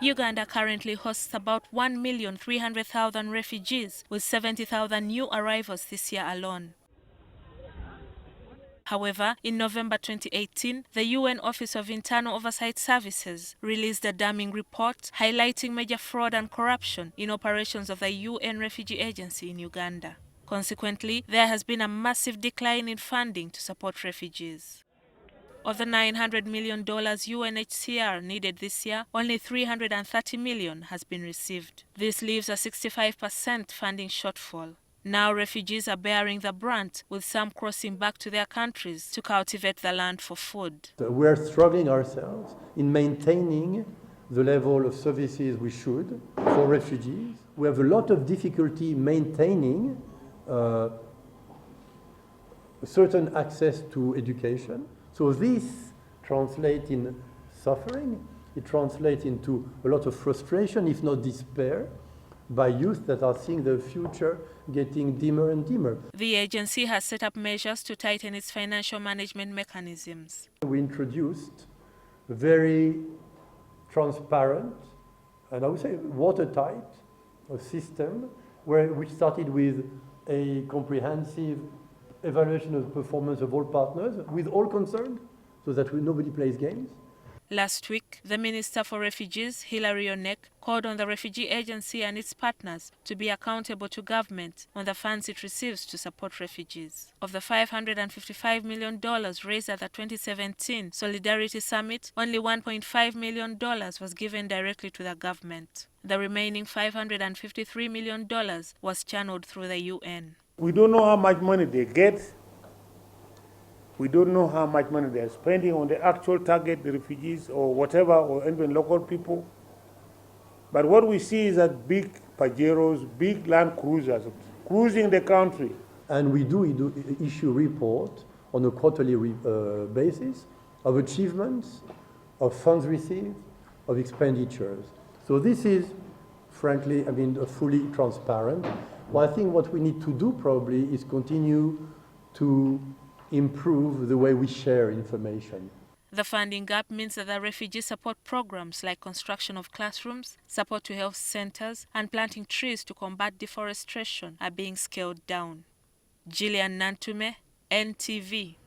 Uganda currently hosts about 1,300,000 refugees, with 70,000 new arrivals this year alone. However, in November 2018, the UN Office of Internal Oversight Services released a damning report highlighting major fraud and corruption in operations of the UN Refugee Agency in Uganda. Consequently, there has been a massive decline in funding to support refugees. Of the $900 million UNHCR needed this year, only $330 million has been received. This leaves a 65% funding shortfall. Now refugees are bearing the brunt, with some crossing back to their countries to cultivate the land for food. So we're struggling ourselves in maintaining the level of services we should for refugees. We have a lot of difficulty maintaining certain access to education. So this translates in suffering. It translates into a lot of frustration, if not despair, by youth that are seeing the future getting dimmer and dimmer. The agency has set up measures to tighten its financial management mechanisms. We introduced a very transparent and I would say watertight system which started with a comprehensive evaluation of the performance of all partners with all concerned so that nobody plays games. Last week, the Minister for Refugees, Hilary Onek, called on the refugee agency and its partners to be accountable to government on the funds it receives to support refugees. Of the $555 million raised at the 2017 Solidarity Summit, only $1.5 million was given directly to the government. The remaining $553 million was channeled through the UN. We don't know how much money they get. We don't know how much money they are spending on the actual target, the refugees or whatever, or even local people. But what we see is that big Pajeros, big land cruisers cruising the country. And we do issue report on a quarterly basis of achievements, of funds received, of expenditures. So this is, frankly, fully transparent. Well, I think what we need to do probably is continue to improve the way we share information. The funding gap means that the refugee support programs like construction of classrooms, support to health centers, and planting trees to combat deforestation are being scaled down. Gillian Nantume, NTV.